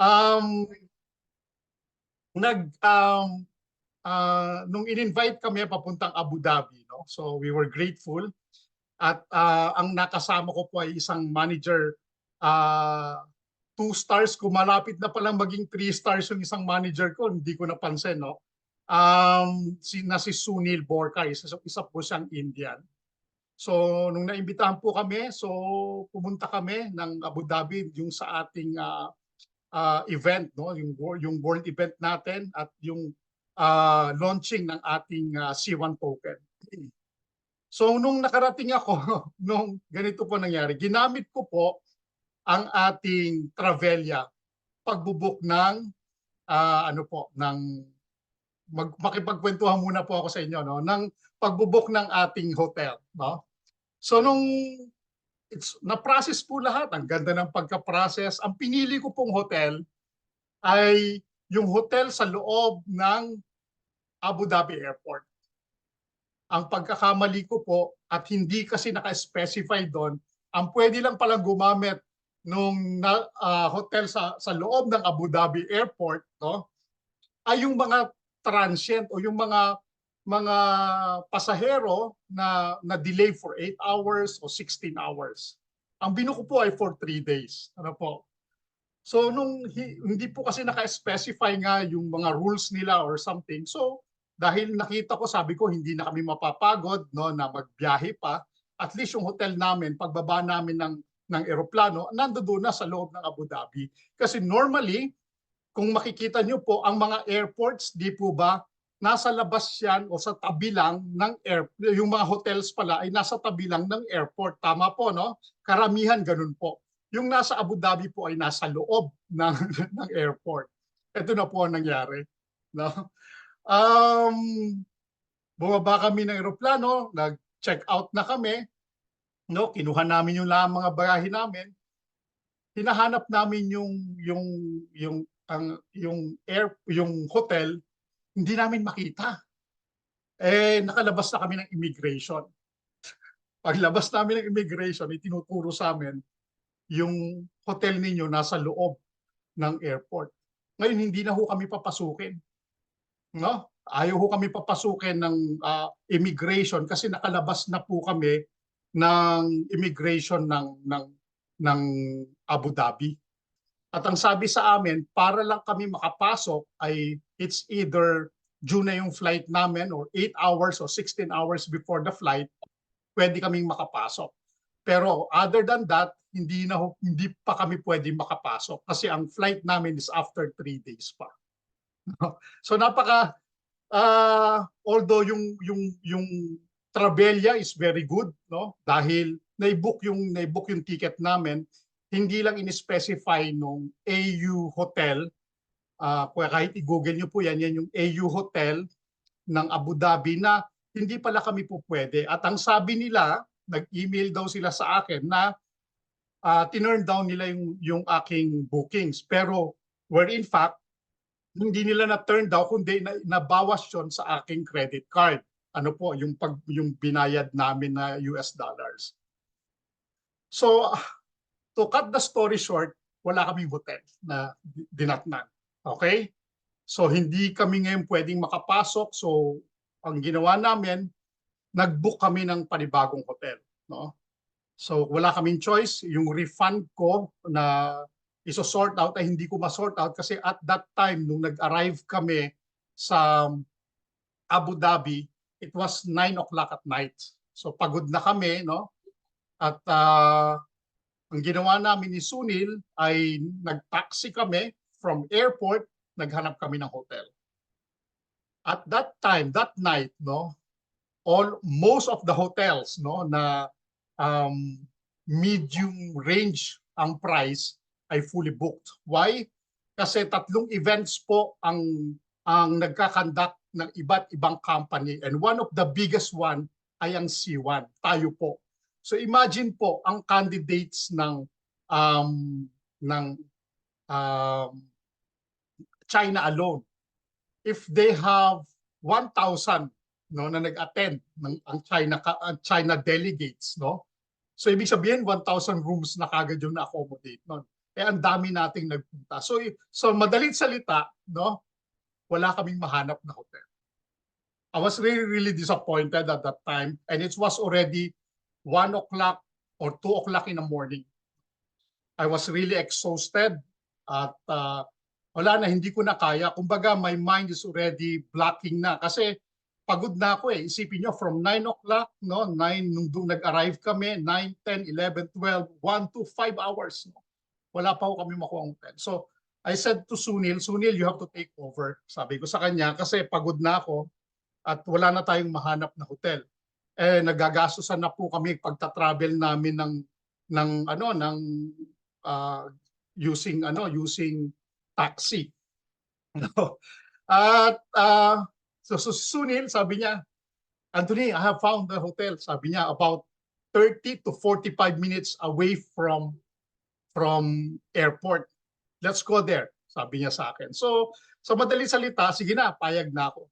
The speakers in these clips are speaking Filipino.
Um, nag nung in-invite kami papuntang Abu Dhabi, no? So we were grateful at ang nakasama ko po ay isang manager, 2 stars ko, malapit na palang maging 3 stars yung isang manager ko, hindi ko napansin, no? Si Sunil Borkar, isa po siyang Indian. So nung naimbitahan po kami, so pumunta kami ng Abu Dhabi yung sa ating event, no, yung world event natin at yung launching ng ating C1 token. So nung nakarating ako, nung ganito po nangyari, ginamit ko po ang ating Travelia pagbubuk ng ano po ng makipagkwentuhan muna po ako sa inyo, no, ng pagbubuk ng ating hotel, no. So nung na-process po lahat, ang ganda ng pagka-process, ang pinili ko pong hotel ay yung hotel sa loob ng Abu Dhabi Airport. Ang pagkakamali ko po, at hindi kasi naka-specify doon, ang pwede lang palang gumamit nung hotel sa loob ng Abu Dhabi Airport, no, ay yung mga transient o yung mga pasahero na delay for 8 hours o 16 hours. Ang binuko po ay for 3 days. Ano po? So nung hindi po kasi naka-specify nga yung mga rules nila or something. So dahil nakita ko, sabi ko hindi na kami mapapagod, no, na magbiyahe pa. At least yung hotel namin, pagbaba namin ng eroplano, nandoon na sa loob ng Abu Dhabi. Kasi normally, kung makikita nyo po, ang mga airports, di po ba, nasa labas yan o sa tabi lang ng yung mga hotels pala ay nasa tabi lang ng airport. Tama po, no? Karamihan ganun po. Yung nasa Abu Dhabi po ay nasa loob ng, ng airport. Ito na po ang nangyari. No? Um, Bumaba kami ng eroplano, nag-check out na kami, no? Kinuha namin yung mga bagahe namin. Hinahanap namin yung hotel, hindi namin makita. Nakalabas na kami ng immigration. Paglabas namin ng immigration, itinuturo sa amin yung hotel ninyo nasa loob ng airport. Ngayon hindi na ho kami papasukin. No? Ayaw ho kami papasukin ng immigration kasi nakalabas na po kami ng immigration ng Abu Dhabi. At ang sabi sa amin, para lang kami makapasok ay it's either due na yung flight namin or 8 hours or 16 hours before the flight, pwede kaming makapasok. Pero other than that, hindi pa kami pwede makapasok kasi ang flight namin is after 3 days pa. So although yung Travelia is very good, no, dahil na-book yung ticket namin, hindi lang in-specify nung AU Hotel, kahit i-google nyo po yan yung AU Hotel ng Abu Dhabi, na hindi pala kami po pwede. At ang sabi nila, nag-email daw sila sa akin na tinurn down nila yung aking bookings. Pero where in fact, hindi nila na-turn down, kundi nabawas yun sa aking credit card. Ano po, yung binayad namin na US dollars. So, to cut the story short, wala kaming hotel na dinatnan. Okay? So, hindi kami ngayon pwedeng makapasok. So, ang ginawa namin, nag-book kami ng panibagong hotel. No? So, wala kaming choice. Yung refund ko na iso-sort out ay hindi ko ma-sort out kasi at that time, nung nag-arrive kami sa Abu Dhabi, it was 9 o'clock at night. So, pagod na kami, no? At ang ginawa namin ni Sunil ay nag-taxi kami from airport, naghanap kami ng hotel. At that time, that night, no, most of the hotels, no, na medium range ang price ay fully booked. Why? Kasi 3 events po ang nagkakandak ng iba't ibang company, and one of the biggest one ay ang C1, tayo po. So imagine po ang candidates ng China alone. If they have 1,000, no, na nag-attend ng ang China delegates, no. So ibig sabihin 1,000 rooms na kagad yung na-accommodate noon. ang dami nating nagpunta. So madalit salita, no, wala kaming mahanap na hotel. I was really, really disappointed at that time, and it was already 1 o'clock or 2 o'clock in the morning. I was really exhausted at wala na, hindi ko na kaya. Kumbaga, my mind is already blocking na kasi pagod na ako eh. Isipin nyo, from 9 o'clock, no, 9 nung nag-arrive kami, 9, 10, 11, 12, 1 to 5 hours. No? Wala pa ako kami makuha ang hotel. So, I said to Sunil, Sunil, you have to take over. Sabi ko sa kanya, kasi pagod na ako at wala na tayong mahanap na hotel. Eh, nagagastusan na po kami pagta-travel namin ng using taxi. No? At so Sunil, sabi niya, Anthony, I have found the hotel. Sabi niya, about 30 to 45 minutes away from airport. Let's go there, sabi niya sa akin. So, sa madaling salita, sige na, payag na ako.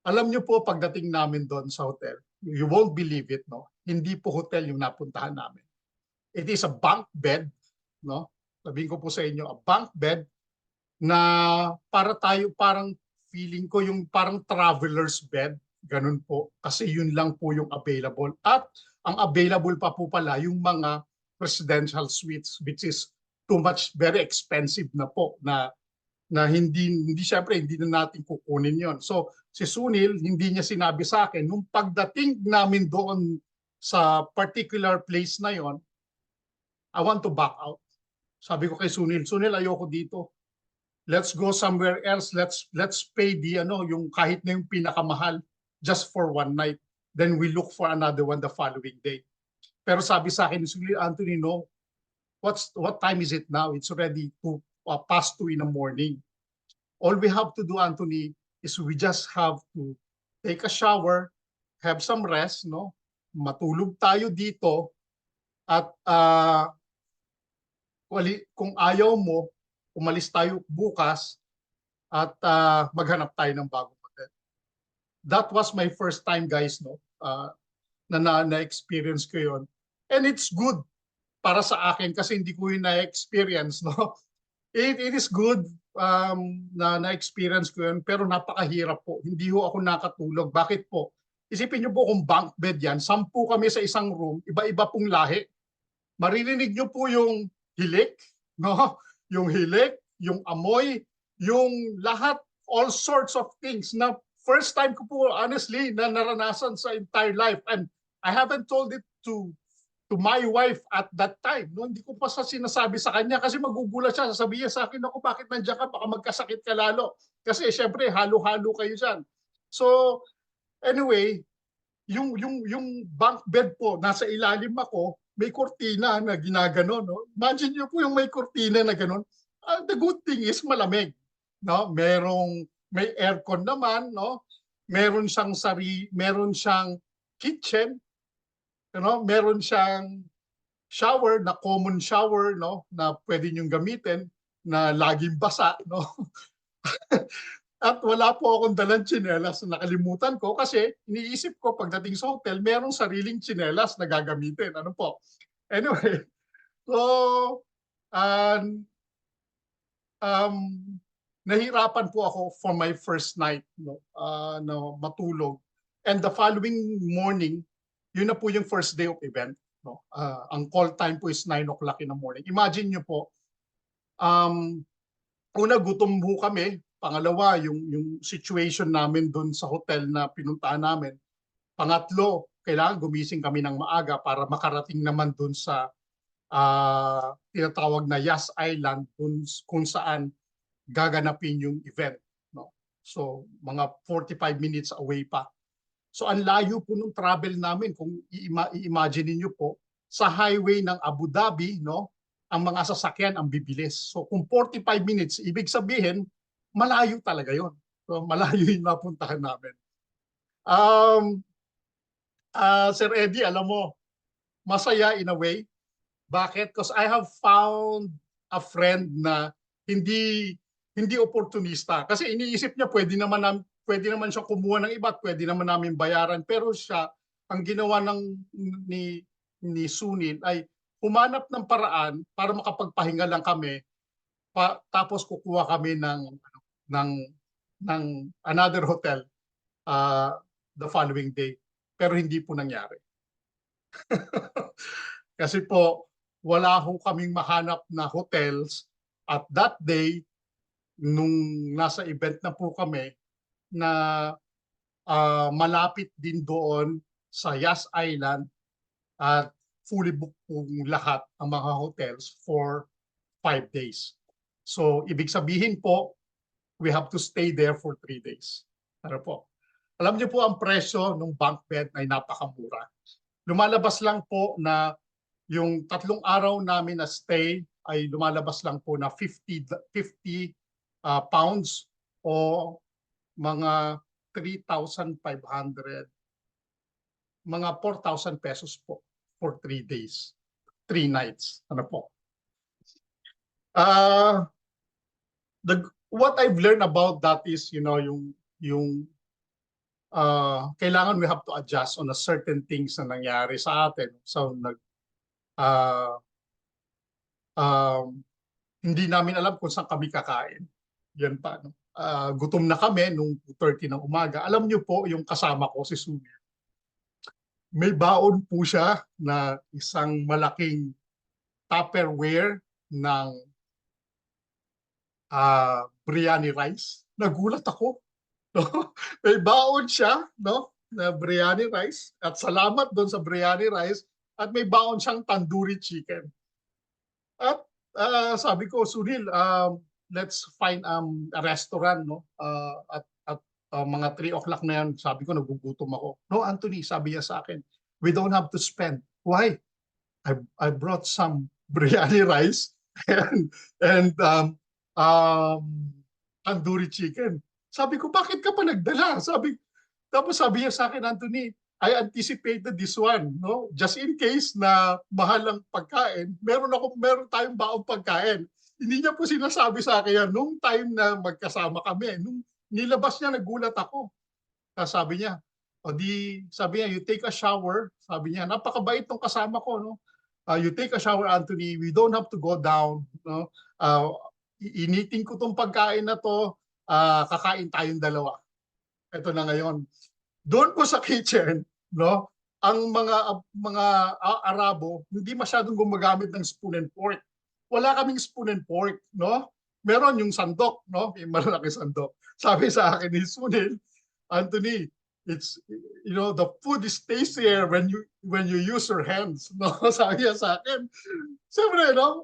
Alam niyo po, pagdating namin doon sa hotel, you won't believe it, no? Hindi po hotel yung napuntahan namin. It is a bunk bed, no? Sabihin ko po sa inyo, a bunk bed na parang feeling ko yung parang traveler's bed, ganun po, kasi yun lang po yung available. At ang available pa po pala yung mga residential suites, which is too much, very expensive na po, na hindi syempre hindi na natin kukunin yon. So si Sunil, hindi niya sinabi sa akin nung pagdating namin doon sa particular place na yon, I want to back out. Sabi ko kay Sunil, Sunil, ayoko dito. Let's go somewhere else. Let's pay yung kahit na yung pinakamahal just for one night. Then we look for another one the following day. Pero sabi sa akin ni Sunil, Anthony, no. What time is it now? It's already past 2 in the morning. All we have to do, Anthony, is we just have to take a shower, have some rest, no? Matulog tayo dito at kung ayaw mo, umalis tayo bukas at maghanap tayo ng bagong hotel. That was my first time, guys, no? Na-experience ko yon. And it's good para sa akin kasi hindi ko yun na-experience, no? It is good na-experience ko yun, pero napakahirap po. Hindi ho ako nakatulog. Bakit po? Isipin niyo po kung bunk bed yan, 10 kami sa isang room, iba-iba pong lahi. Maririnig niyo po yung hilik, no? Yung hilik, yung amoy, yung lahat, all sorts of things na first time ko po honestly na naranasan sa entire life. And I haven't told it to my wife at that time. No, hindi ko pa sinasabi sa kanya kasi magugulat siya. Sasabihin sa akin, ako, bakit nandiyan ka? Baka magkasakit ka lalo. Kasi syempre, halo-halo kayo dyan. So, anyway, yung bunk bed po, nasa ilalim ako, may kurtina na ginagano. No? Imagine niyo po yung may kurtina na gano'n. The good thing is malamig. No? May aircon naman. No? Meron siyang kitchen. Meron siyang shower na common shower, no, na pwede niyong gamitin na laging basa, no. At wala po akong dalang tsinelas na nakalimutan ko kasi iniisip ko pagdating sa hotel, merong sariling tsinelas na gagamitin. Ano po? Anyway, so nahirapan po ako for my first night, no, na matulog. And the following morning, yun na po yung first day of event. No? Ang call time po is 9 o'clock in the morning. Imagine nyo po, una gutom po kami. Pangalawa, yung situation namin doon sa hotel na pinuntahan namin. Pangatlo, kailangan gumising kami ng maaga para makarating naman doon sa tinatawag na Yas Island kung saan gaganapin yung event. No? So, mga 45 minutes away pa. So ang layo po ng travel namin kung i-imagine niyo po sa highway ng Abu Dhabi, no, ang mga sasakyan ang bibilis. So kung 45 minutes, ibig sabihin malayo talaga 'yon. So malayo 'yung napuntahan namin. Sir Eddie, alam mo, masaya in a way. Bakit? Because I have found a friend na hindi oportunista. Kasi iniisip niya pwede naman siya kumuha ng iba at pwede naman namin bayaran. Pero siya, ang ginawa ni Sunil ay humanap ng paraan para makapagpahinga lang kami, tapos kukuha kami ng ng another hotel uh, the following day. Pero hindi po nangyari. Kasi po, wala ho kaming mahanap na hotels at that day, nung nasa event na po kami, na malapit din doon sa Yas Island at fully booked po lahat ang mga hotels for 5 days. So, ibig sabihin po, we have to stay there for 3 days. Ano po? Alam niyo po ang presyo ng bunk bed ay napakamura. Lumalabas lang po na yung 3 araw namin na stay ay lumalabas lang po na 50 pounds o mga 3,500, mga 4,000 pesos po for 3 days, 3 nights. Ano po? What I've learned about that is, yung kailangan we have to adjust on a certain things na nangyari sa atin. So, hindi namin alam kung saan kami kakain. Yan pa. No? Gutom na kami nung 2:30 ng umaga. Alam niyo po, yung kasama ko, si Sumi, may baon po siya na isang malaking Tupperware ng biryani rice. Nagulat ako. No? May baon siya, no? Na biryani rice. At salamat doon sa biryani rice. At may baon siyang tandoori chicken. At sabi ko, Sunil, let's find a restaurant, no? At mga 3 o'clock na yan, sabi ko, nagugutom ako. No, Anthony, sabi niya sa akin, we don't have to spend. Why? I brought some biryani rice and tandoori chicken. Sabi ko, bakit ka pa nagdala? Tapos sabi niya sa akin, Anthony, I anticipated this one, no? Just in case na mahal ang pagkain, meron tayong baong pagkain. Hindi niya po sinasabi sa akin yan nung time na magkasama kami. Nung nilabas niya, nagulat ako. Sabi niya, sabi niya, you take a shower. Sabi niya, napakabait tong kasama ko, no? You take a shower, Anthony. We don't have to go down, no? Initin ko tong pagkain na to. Kakain tayong dalawa. Ito na ngayon. Doon po sa kitchen, no, ang mga Arabo hindi masyadong gumagamit ng spoon and fork. Wala kaming spoon and fork, no? Meron yung sandok, no? Yung malaki sandok. Sabi sa akin ni Sunil, Anthony, it's the food is tastier when you use your hands, no? Sabi niya sa akin. Siyempre, no?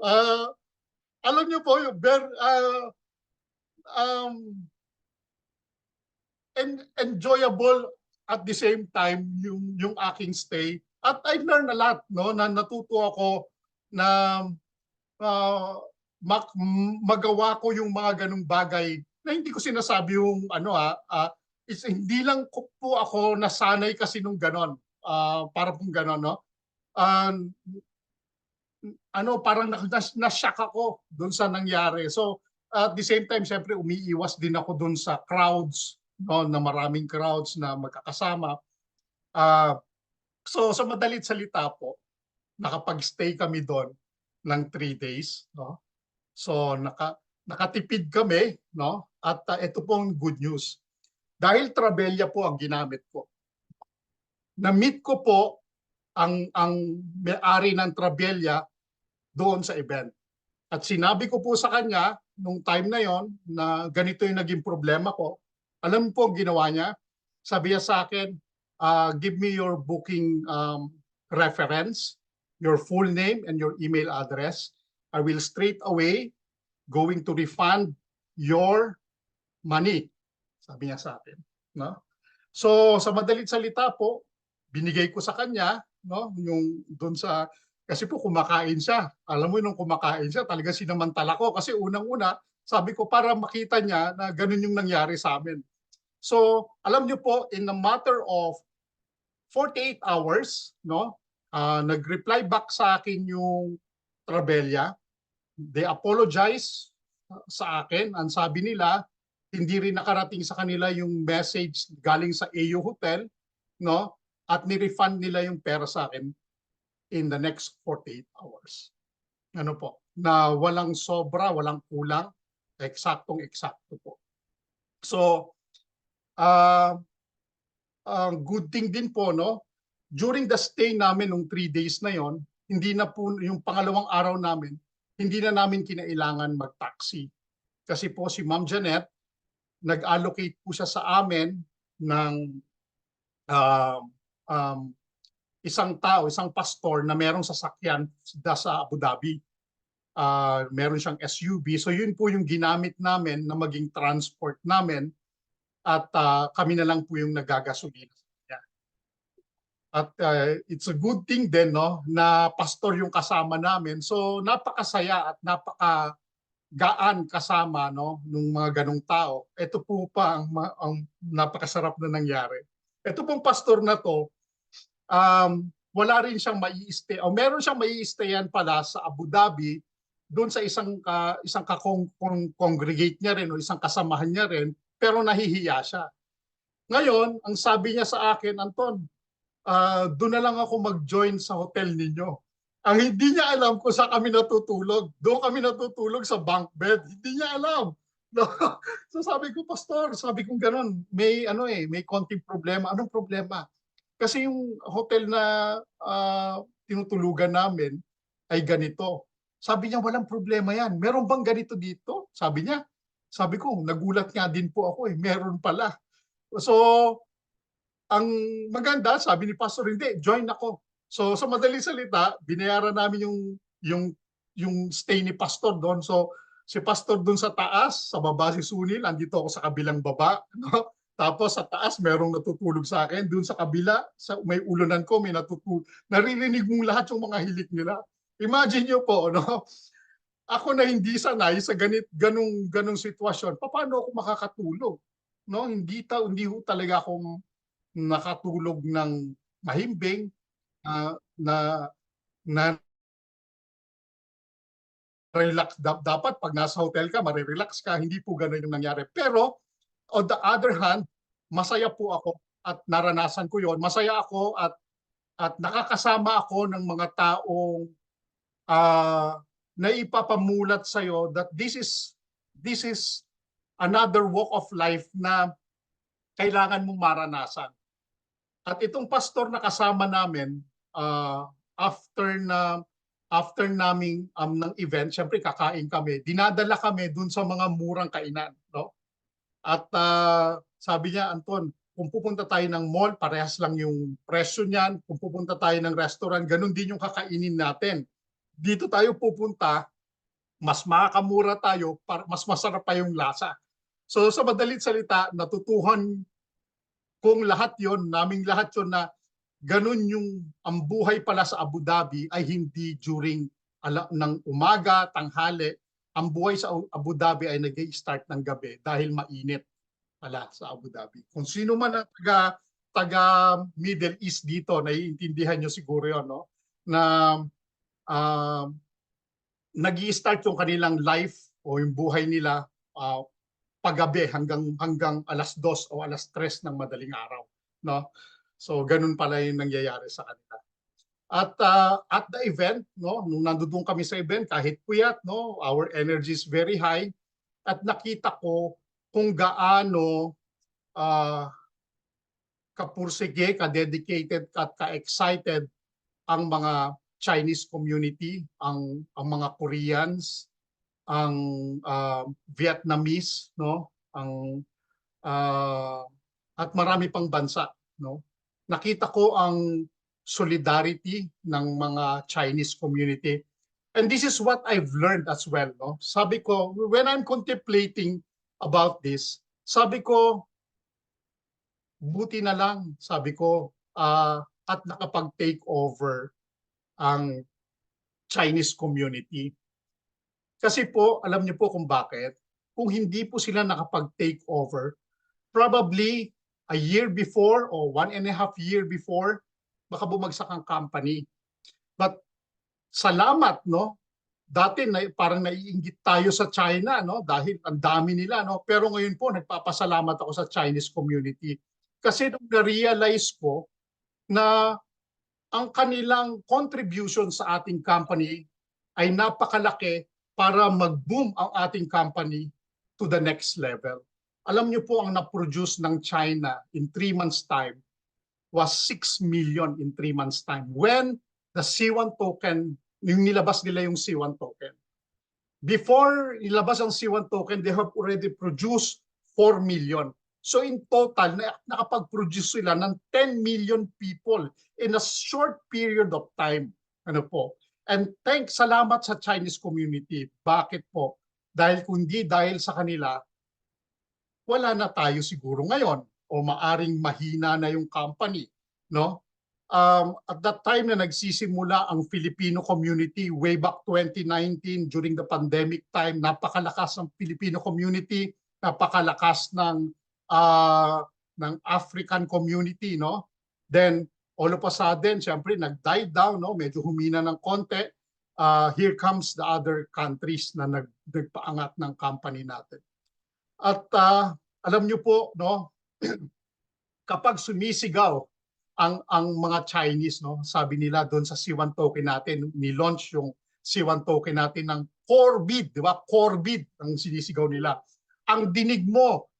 Alam niyo po yung enjoyable at the same time yung aking stay, at I learned a lot, no, na natuto ako na magawa ko yung mga ganung bagay na hindi ko sinasabi yung hindi lang po ako nasanay kasi nung ganon, para pong ganon, no. Parang na-shock ako doon sa nangyari. So at the same time, syempre umiiwas din ako doon sa crowds, no, na maraming crowds na magkakasama. So sa madalit salita po, nakapag-stay kami doon ng 3 days, no. So nakatipid kami, no, at ito pong good news. Dahil Travelia po ang ginamit ko. Na-meet ko po ang may-ari ng Travelia doon sa event. At sinabi ko po sa kanya nung time na yon na ganito yung naging problema ko. Alam po ang ginawa niya? Sabi niya sa akin, give me your booking reference, your full name and your email address. I will straight away going to refund your money. Sabi niya sa akin, no? So sa madalit salita po, binigay ko sa kanya, no, yung doon sa, kasi po kumakain siya. Alam mo, nung kumakain siya, talaga sinamantala ko kasi unang-una, sabi ko para makita niya na ganun yung nangyari sa amin. So, alam niyo po, in a matter of 48 hours, no, nag-reply back sa akin yung Travelia. They apologize sa akin. Ang sabi nila, hindi rin nakarating sa kanila yung message galing sa AU Hotel, no, at ni-refund nila yung pera sa akin. in the next 48 hours. Ano po, na walang sobra, walang kulang, eksaktong-eksakto po. So, good thing din po, no? During the stay namin nung 3 days na yon, hindi na po yung pangalawang araw namin, hindi na namin kinailangan mag-taxi. Kasi po si Ma'am Janet, nag-allocate po siya sa amin ng uh, um, isang tao, isang pastor na merong sasakyan sa Abu Dhabi. Meron siyang SUV. So yun po yung ginamit namin na maging transport namin at kami na lang po yung nagagasolina. At it's a good thing din, no, na pastor yung kasama namin. So napakasaya at napakagaan kasama, no, ng mga ganong tao. Ito po pa ang napakasarap na nangyari. Ito pong pastor na to, wala rin siyang mai-stay, o meron siyang mai-stayan pala sa Abu Dhabi, doon sa isang congregate niya rin o isang kasamahan niya rin, pero nahihiya siya. Ngayon, ang sabi niya sa akin, Anton, doon na lang ako mag-join sa hotel ninyo. Ang hindi niya alam kung saan kami natutulog. Doon kami natutulog sa bunk bed. Hindi niya alam. No? So sabi ko, Pastor, sabi ko gano'n, may konting problema. Anong problema? Kasi yung hotel na tinutulugan namin ay ganito. Sabi niya, walang problema yan. Meron bang ganito dito? Sabi niya. Sabi ko, nagulat nga din po ako eh. Meron pala. So, ang maganda, sabi ni Pastor, hindi, join ako. So sa madaling salita, binayaran namin yung stay ni Pastor doon. So si Pastor doon sa taas, sa baba si Sunil, andito ako sa kabilang baba. No? Tapos sa taas, merong natutulog sa akin. Doon sa kabila, may ulunan ko, may natutulog. Naririnig mong lahat yung mga hilik nila. Imagine nyo po, no? Ako na hindi sanay sa ganong sitwasyon, paano ako makakatulog? No? Hindi ho talaga akong nakatulog ng mahimbing, na relax. Dapat pag nasa hotel ka, marirelax ka. Hindi po ganun yung nangyari. Pero on the other hand, masaya po ako at naranasan ko yon. Masaya ako at nakakasama ako ng mga taong na ipapamulat sa'yo that this is another walk of life na kailangan mong maranasan. At itong pastor na kasama namin, after naming ng event, syempre kakain kami, dinadala kami dun sa mga murang kainan. No? At sabi niya, Anton, kung pupunta tayo ng mall, parehas lang yung presyo niyan. Kung pupunta tayo ng restaurant, ganun din yung kakainin natin. Dito tayo pupunta, mas makakamura tayo, mas masarap pa yung lasa. So sa madalit salita, natutuhan kung lahat yon, naming lahat yon na ganun yung ang buhay pala sa Abu Dhabi ay hindi during ng umaga, tanghali. Ang buhay sa Abu Dhabi ay nag-i-start ng gabi dahil mainit pala sa Abu Dhabi. Kung sino man ang taga Middle East dito, naiintindihan nyo siguro yon, no? Na nag-i-start yung kanilang life o yung buhay nila paggabi hanggang alas 2 o alas 3 ng madaling araw, no? So ganun pala yung nangyayari sa kanila. At the event, no, nung nandoon kami sa event, kahit puyat, no, our energy is very high at nakita ko kung gaano kapursige, ka-dedicated at ka-excited ang mga Chinese community, ang mga Koreans, ang Vietnamese, no, at marami pang bansa, no. Nakita ko ang solidarity ng mga Chinese community. And this is what I've learned as well, no. Sabi ko, when I'm contemplating about this, sabi ko, buti na lang, sabi ko, at nakapag-take over ang Chinese community. Kasi po, alam niyo po kung bakit. Kung hindi po sila nakapag-take over, probably a year before or 1.5 year before, baka bumagsak ang company. But salamat, no? Dati parang naiinggit tayo sa China, no? Dahil ang dami nila, no? Pero ngayon po, nagpapasalamat ako sa Chinese community. Kasi nung na-realize ko na ang kanilang contribution sa ating company ay napakalaki para mag-boom ang ating company to the next level. Alam niyo po, ang na-produce ng China in 3 months time was 6 million in 3 months time. When the C1 token, yung nilabas nila yung C1 token. Before ilabas ang C1 token, they have already produced 4 million. So in total, nakapag-produce sila ng 10 million people in a short period of time. Ano po? And salamat sa Chinese community. Bakit po? Dahil kundi dahil sa kanila, wala na tayo siguro ngayon o maaring mahina na yung company, no? At that time na nagsisimula ang Filipino community way back 2019 during the pandemic time, napakalakas ng Filipino community, napakalakas ng African community, no? Then all of a sudden, syempre nag-die down, no? Medyo humina ng konti. Here comes the other countries na nagpaangat ng company natin. At alam niyo po, no, kapag sumisigaw ang mga Chinese, no, sabi nila doon sa C1 token natin, ni-launch yung C1 token natin ng Corbid, di ba? Corbid ang sinisigaw nila. Ang dinig mo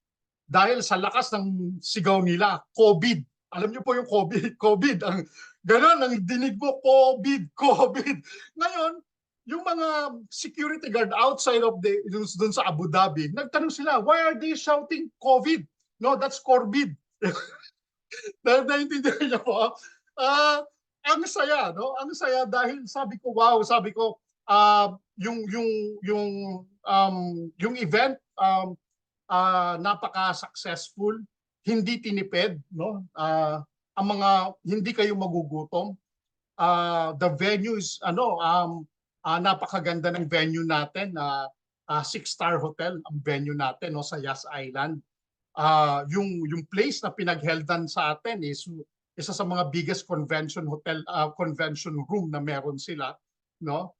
dahil sa lakas ng sigaw nila, COVID. Alam niyo po yung COVID, COVID, ang gano'n ang dinig mo, COVID, COVID. Ngayon, yung mga security guard outside of dun sa Abu Dhabi, nagtanong sila, why are they shouting COVID? No, that's Corbid. Naintindihan niyo po? Ang saya, no? Ang saya dahil sabi ko, wow, sabi ko, yung event, napaka-successful, hindi tinipid, no? Ang mga hindi kayo magugutom. The venue is napakaganda ng venue natin, 6-star hotel ang venue natin, no, sa Yas Island. Yung place na pinagheldan sa atin is isa sa mga biggest convention hotel, convention room na meron sila, no?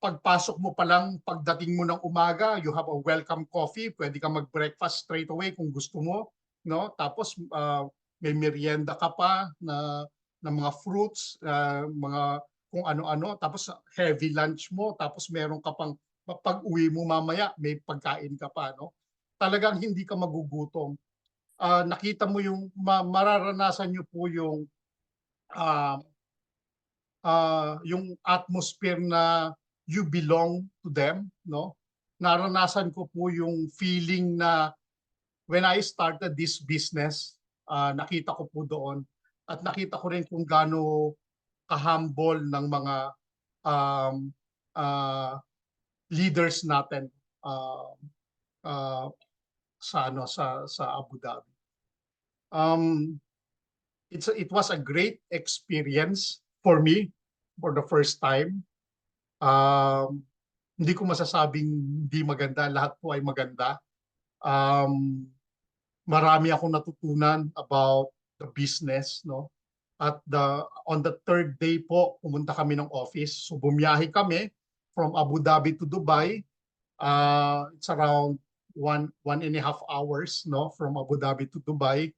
Pagpasok mo pa lang, pagdating mo ng umaga, you have a welcome coffee, pwede kang mag-breakfast straight away kung gusto mo, no? Tapos may merienda ka pa na mga fruits, mga kung ano-ano, tapos heavy lunch mo, tapos meron ka pang pag-uwi mo mamaya, may pagkain ka pa, no? Talagang hindi ka magugutom. Nakita mo yung mararanasan niyo po yung atmosphere na you belong to them, no? Naranasan ko po yung feeling na when I started this business, nakita ko po doon at nakita ko rin kung gaano ka-humble ng mga leaders natin sa Abu Dhabi. It was a great experience for me for the first time. Hindi ko masasabing hindi maganda, lahat po ay maganda. Marami akong natutunan about the business, no? At on the 3rd day po, pumunta kami ng office. So bumiyahe kami from Abu Dhabi to Dubai. It's around 1.5 hours, no, from Abu Dhabi to Dubai.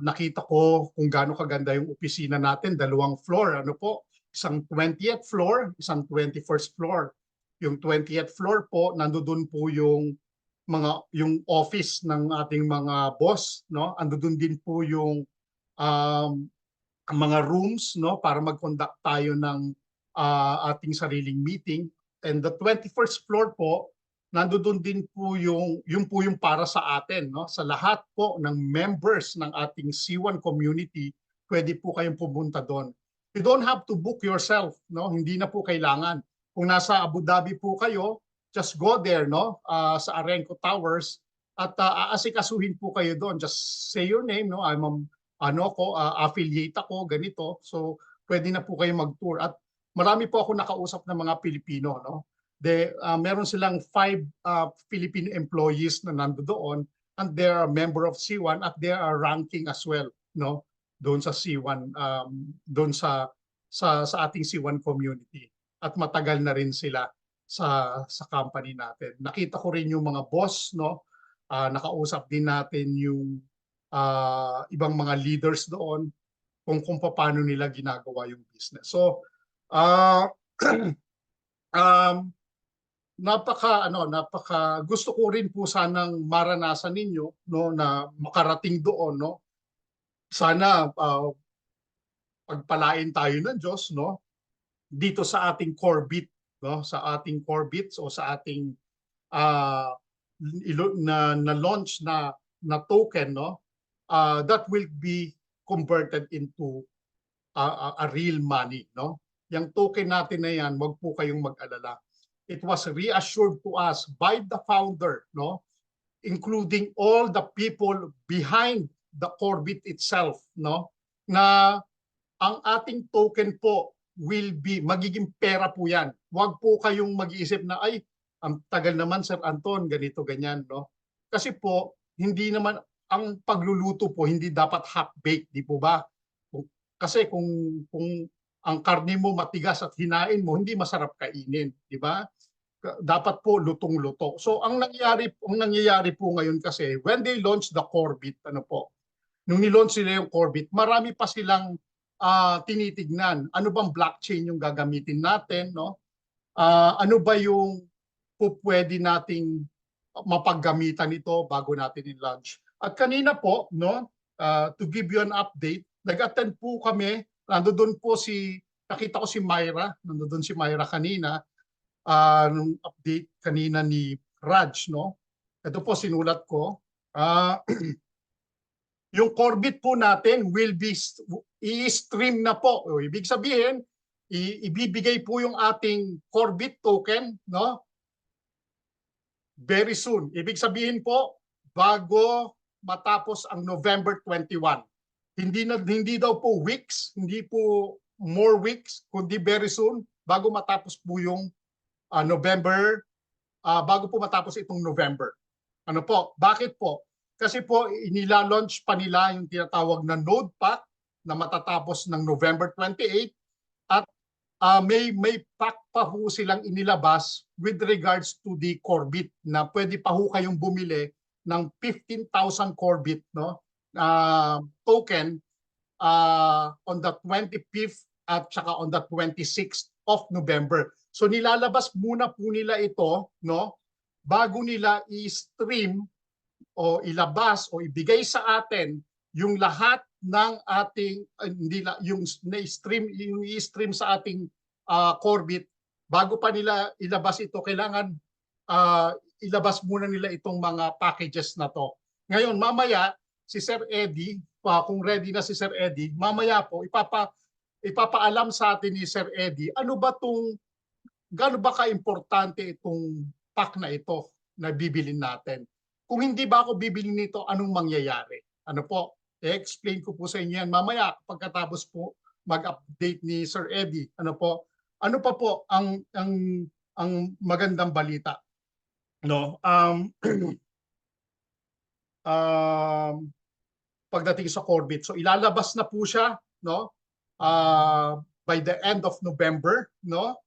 Nakita ko kung gaano kaganda yung opisina natin, 2 floor, ano po, isang 20th floor, isang 21st floor. Yung 20th floor po, nandoon po yung office ng ating mga boss, no? Nandoon din po yung mga rooms, no, para mag-conduct tayo ng ating sariling meeting. And the 21st floor po, nandoon din po yung para sa atin, no? Sa lahat po ng members ng ating C1 community, pwede po kayong pumunta doon. You don't have to book yourself, no? Hindi na po kailangan. Kung nasa Abu Dhabi po kayo, just go there, no? Sa Arenco Towers at aasikasuhin po kayo doon. Just say your name, no? Affiliate ako, ganito. So, pwede na po kayo mag-tour. At marami po ako nakausap ng mga Pilipino, no? Meron silang 5 Filipino employees na nandoon and they are a member of C1 at they are ranking as well, no, doon sa C1, doon sa ating C1 community, at matagal na rin sila sa company natin. Nakita ko rin yung mga boss, no, nakausap din natin yung ibang mga leaders doon kung paano nila ginagawa yung business. So, uh, um, napaka gusto ko rin po sanang maranasan ninyo, no, na makarating doon, no. Sana pagpalain tayo ng Diyos, no, dito sa ating Corbit, no, sa ating Corbit o sa ating uh, na launch na token, no, that will be converted into a real money, no. Yung token natin na yan, wag po kayong mag-alala. It was reassured to us by the founder, no, including all the people behind the Corbit itself, no, na ang ating token po will be, magiging pera po yan. Huwag po kayong mag-iisip na, ay, ang tagal naman Sir Anton, ganito, ganyan, no? Kasi po, hindi naman, ang pagluluto po, hindi dapat half-baked, di po ba? Kasi kung ang karne mo matigas at hinain mo, hindi masarap kainin, di ba? Dapat po lutong-luto. So ang nangyayari po ngayon kasi, when they launch the Corbit, ano po, nung ni-launch nila yung Corbit, marami pa silang tinitignan. Ano bang blockchain yung gagamitin natin, no? Ano ba yung pwede nating mapaggamitan ito bago natin i-launch. At kanina po, no, to give you an update, nag-attend po kami, nandoon po nakita ko si Myra, nandoon si Myra kanina, nung update kanina ni Raj, no? Ito po sinulat ko. Yung Corbit po natin will be i-stream na po. O, ibig sabihin, ibibigay po yung ating Corbit token, no? Very soon. Ibig sabihin po, bago matapos ang November 21. Hindi daw po weeks, hindi po more weeks, kundi very soon, bago matapos po yung November, bago po matapos itong November. Ano po? Bakit po? Kasi po, inila-launch pa nila yung tinatawag na Node Pack na matatapos ng November 28 at may pack pa ho silang inilabas with regards to the Corbit na pwede pa ho kayong bumili ng 15,000 Corbit, no, token on the 25th at saka on the 26th of November. So nilalabas muna po nila ito, no, bago nila i-stream o ilabas o ibigay sa atin yung lahat ng ating yung i-stream sa ating Corbit. Bago pa nila ilabas ito, kailangan ilabas muna nila itong mga packages na to. Ngayon, mamaya si Sir Eddie, kung ready na si Sir Eddie, mamaya po ipapaalam sa atin ni Sir Eddie gaano ba ka-importante itong pack na ito na bibilin natin. Kung hindi ba ako bibili nito, anong mangyayari? Ano po? I-explain ko po sa inyo yan mamaya pagkatapos po mag-update ni Sir Eddie. Ano po? Ano pa po ang magandang balita? No? Pagdating sa Corbit. So ilalabas na po siya, no? By the end of November, no?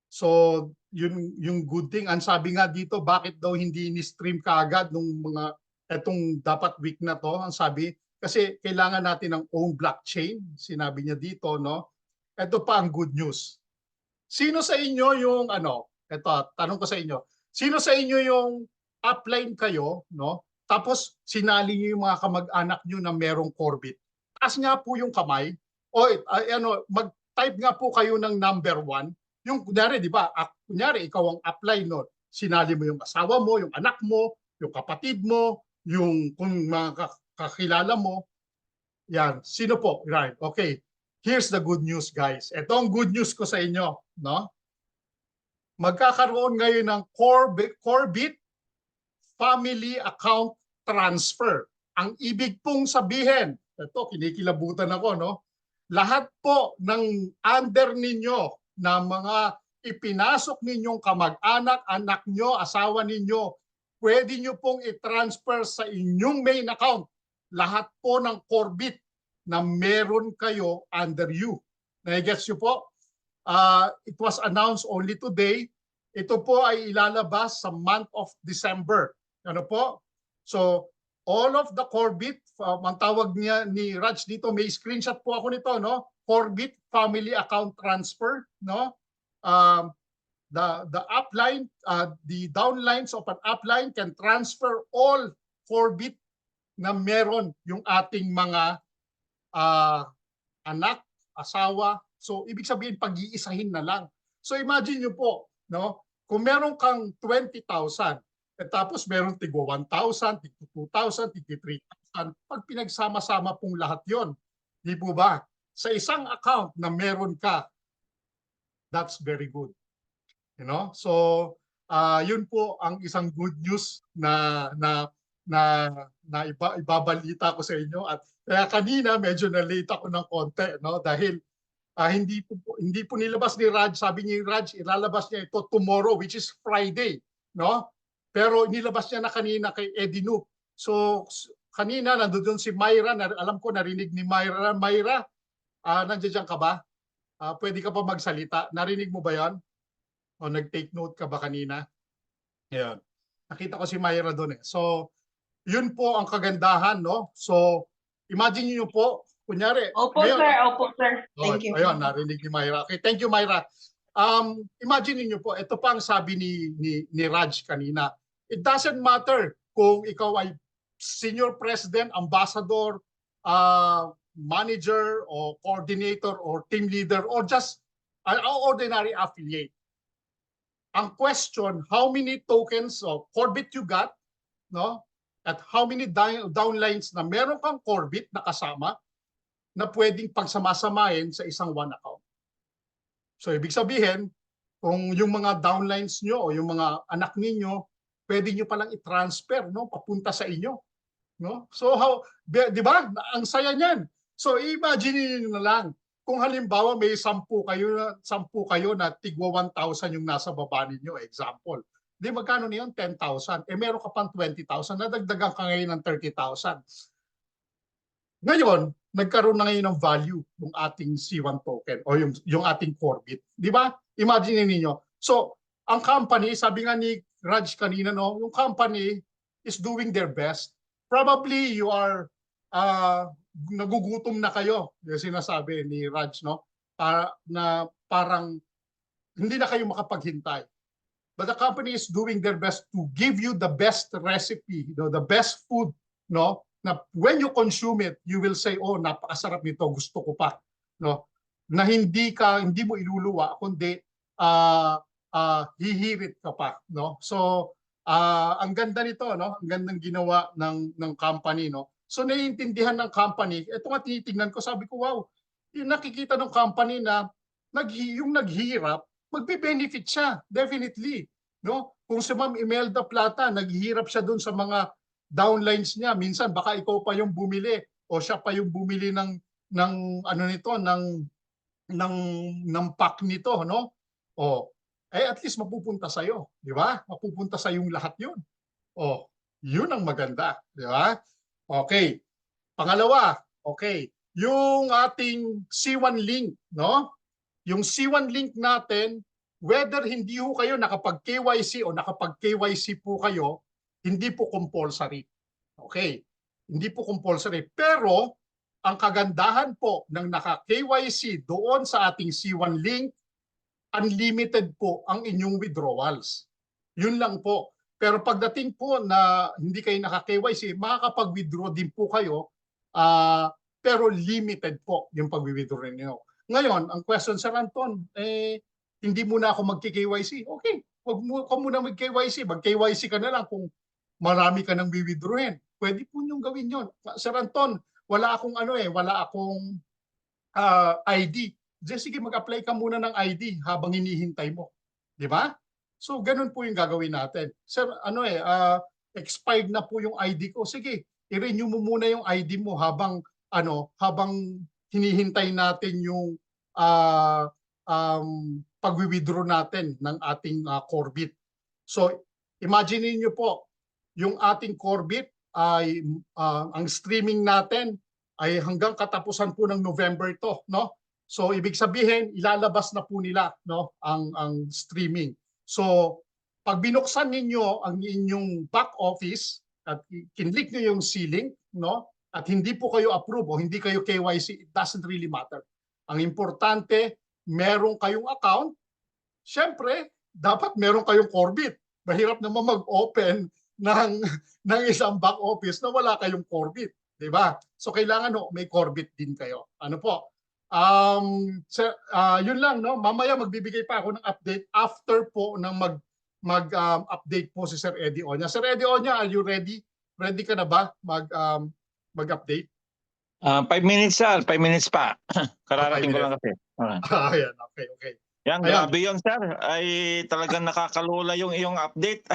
So yung good thing, ang sabi nga dito, bakit daw hindi ni-stream kaagad nung etong dapat week na to, ang sabi, kasi kailangan natin ng own blockchain, sinabi niya dito, no? Ito pa ang good news. Sino sa inyo yung tanong ko sa inyo, sino sa inyo yung upline kayo, no? Tapos sinali niyo yung mga kamag-anak niyo na merong Corbit. Taas nga po yung kamay, o mag-type nga po kayo ng number 1. Yung kunyari, di ba, kunyari ikaw ang upline, no? Sinali mo yung asawa mo, yung anak mo, yung kapatid mo, yung kung mga kakilala mo. Yan, sino po? Right, okay. Here's the good news, guys. Ito ang good news ko sa inyo, no? Magkakaroon ngayon ng Corbit Family Account Transfer. Ang ibig pong sabihin, ito, kinikilabutan ako, no? Lahat po ng under ninyo na mga ipinasok ninyong kamag-anak, anak nyo, asawa ninyo, pwede nyo pong i-transfer sa inyong main account. Lahat po ng Corbit na meron kayo under you. Nai-gets nyo po? It was announced only today. Ito po ay ilalabas sa month of December. Ano po? So, all of the Corbit, ang tawag niya ni Raj dito, may screenshot po ako nito, no? Corbit family account transfer, no? The upline, the downlines of an upline can transfer all Corbit na meron yung ating mga anak, asawa. So ibig sabihin pag-iisahin na lang. So imagine nyo po, no? Kung meron kang 20,000, at tapos meron tigwa 1,000, tigwa 2,000, tigwa 3,000, pag pinagsama-sama pong lahat yon, di po ba? Sa isang account na meron ka, that's very good. You know? So yun po ang isang good news na ibabalita ko sa inyo. At kaya kanina medyo na-late ako ng konti, no? Dahil hindi po nilabas ni Raj. Sabi ni Raj, ilalabas niya ito tomorrow, which is Friday, no? Pero nilabas niya na kanina kay Eddie Noop. So kanina nandoon si Myra, alam ko narinig ni Myra. Myra, nandiyan ka ba? Pwede ka pa magsalita. Narinig mo ba 'yon? O nag-take note ka ba kanina? Ayan. Nakita ko si Myra doon eh. So yun po ang kagandahan, no? So imagine niyo po, kunyari. Opo, ngayon, sir. Opo, sir. Thank you. Ayun, narinig ni Myra. Okay, thank you, Myra. Imagine niyo po, ito pa ang sabi ni Raj kanina. It doesn't matter kung ikaw ay senior president, ambassador, manager, or coordinator, or team leader, or just an ordinary affiliate. Ang question, how many tokens of Corbit you got, no? At how many downlines na meron kang Corbit na kasama na pwedeng pagsamasamahin sa isang one account. So ibig sabihin, kung yung mga downlines nyo o yung mga anak ninyo, pwede nyo palang i-transfer, no, papunta sa inyo, no? So di ba? Ang saya niyan. So imagine niyo na lang kung halimbawa may 10 kayo na tigwa 1,000 yung nasa baba ninyo, example. Di magkano niyon? 10,000. Meron ka pang 20,000, nadagdagan ka ngayon ng 30,000. Ngayon, nagkaroon na ngayon ng value yung ating C1 token o yung ating Corbit. Di ba? Imagine niyo. So, ang company, sabi nga ni Raj kanina, no, yung company is doing their best. Probably you are nagugutom na kayo, yung sinasabi ni Raj, no? Na parang hindi na kayo makapaghintay. But the company is doing their best to give you the best recipe, the best food, no? Na when you consume it, you will say, oh, napakasarap nito, gusto ko pa, no? Na hindi mo iluluwa, kundi hihirit ka pa, no? So ang ganda nito, no? Ang gandang ginawa ng company, no? So naiintindihan ng company. Ito nga tinitingnan ko, sabi ko, wow, yung nakikita ng company na yung naghihirap, magbe-benefit siya, definitely, no? Kung si Ma'am Imelda Plata, naghihirap siya dun sa mga downlines niya, minsan baka ikaw pa yung bumili o siya pa yung bumili ng ano nito, ng pack nito, no? O at least mapupunta sa iyo, di ba? Mapupunta sa yung lahat 'yun. O, 'yun ang maganda, di ba? Okay. Pangalawa, okay, yung ating C1 link, no? Yung C1 link natin, whether hindi ho kayo nakapag-KYC o nakapag-KYC po kayo, hindi po compulsory. Okay, hindi po compulsory. Pero ang kagandahan po ng naka-KYC doon sa ating C1 link, unlimited po ang inyong withdrawals. Yun lang po. Pero pagdating po na hindi kayo naka-KYC, makakapag-withdraw din po kayo, pero limited po yung pag-withdraw niyo. Ngayon, ang question, Sir Anton, hindi muna ako mag-KYC. Okay, huwag ka muna mag-KYC. Mag-KYC ka na lang kung marami ka nang withdrawin. Pwede po niyong gawin yon. Sir Anton, wala akong ID. Sige, mag-apply ka muna ng ID habang hinihintay mo. Di ba? So, ganun po yung gagawin natin. Sir, expired na po yung ID ko. Sige, i-renew mo muna yung ID mo habang hinihintay natin yung pag-withdraw natin ng ating Corbit. So, imagine niyo po, yung ating Corbit ay ang streaming natin ay hanggang katapusan po ng November ito, no? So ibig sabihin ilalabas na po nila, no, ang streaming. So pag binuksan ninyo ang inyong back office, at kinlik nyo yung C-Link, no? At hindi po kayo approve o hindi kayo KYC, it doesn't really matter. Ang importante, meron kayong account. Siyempre, dapat meron kayong Corbit. Mahirap naman mag-open ng, ng isang back office na wala kayong Corbit. Diba? So kailangan may Corbit din kayo. Ano po? Yun lang, no? Mamaya magbibigay pa ako ng update after po ng mag-update po si Sir Eddie Onya. Sir Eddie Onya, are you ready? Ready ka na ba mag-update? 5 minutes, sir. 5 minutes pa. Kararating ko minutes. lang kasi. Ayan, okay. Yan, grabe yun, sir. Ay talagang nakakalula yung iyong update.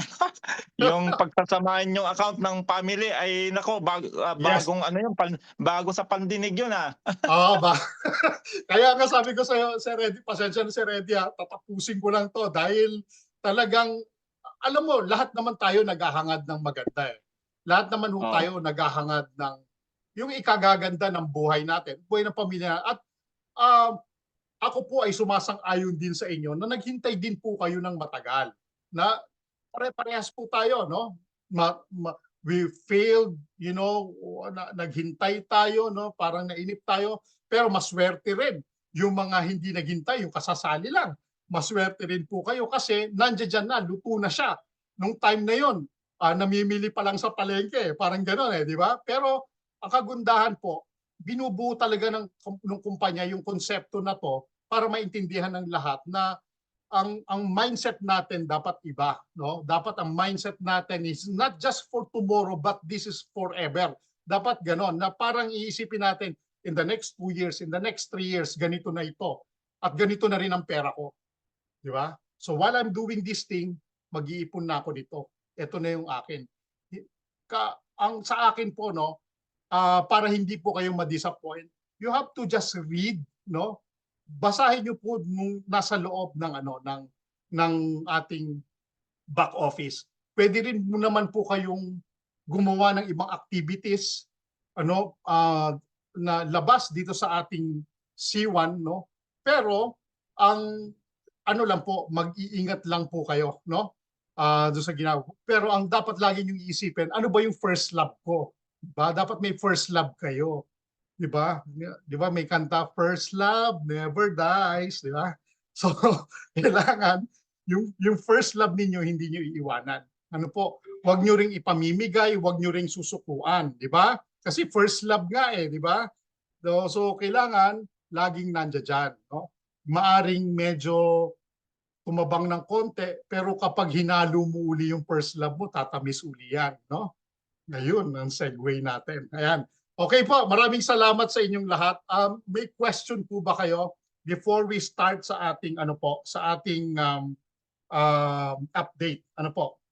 Yung pagsasamahin yung account ng family ay nako, bagong ano yun, bago sa pandinig yun ba? Kaya nga sabi ko sa Sir Eddie, pasensya na Sir Eddie tatapusin ko lang to dahil talagang, alam mo, lahat naman tayo naghahangad ng maganda eh. Lahat naman tayo naghahangad ng yung ikagaganda ng buhay natin, buhay ng pamilya. At ako po ay sumasang-ayon din sa inyo na naghintay din po kayo ng matagal. Na pare-parehas po tayo, no? We failed, naghintay tayo, no? Parang nainip tayo, pero maswerte rin yung mga hindi naghintay, yung kasasali lang. Maswerte rin po kayo kasi nandiyan na, luto na siya. Nung time na yon, namimili pa lang sa palengke, parang gano'n di ba? Pero ang kagundahan po, binubuo talaga ng kumpanya yung konsepto na to para maintindihan ng lahat na ang mindset natin dapat iba, no? Dapat ang mindset natin is not just for tomorrow but this is forever. Dapat ganon na parang iisipin natin in the next 2 years, in the next 3 years, ganito na ito at ganito na rin ang pera ko. Di ba? So while I'm doing this thing, mag-iipon na ako dito. Ito na yung akin. Ang sa akin po, no, para hindi po kayo ma-disappoint, you have to just read, no? Basahin niyo po nung nasa loob ng ng ating back office. Pwede rin naman po kayong gumawa ng ibang activities na labas dito sa ating C1, no? Pero ang lang po, mag-iingat lang po kayo, no? Doon sa ginagawa. Pero ang dapat lagi niyo iisipin, ano ba yung first love ko? Diba? Dapat may first love kayo. Diba? Diba may kanta, first love never dies. Diba? So, kailangan yung first love ninyo hindi niyo iiwanan. Ano po? Huwag niyo ring ipamimigay, huwag niyo ring susukuan. Diba? Kasi first love nga diba? So, kailangan laging nandiyan. No? Maaring medyo tumabang ng konti, pero kapag hinalo mo uli yung first love mo, tatamis uli yan. No? Ngayon, ang segue natin. Ayan. Okay po, maraming salamat sa inyong lahat. May question po ba kayo before we start sa ating sa ating update? Ano po?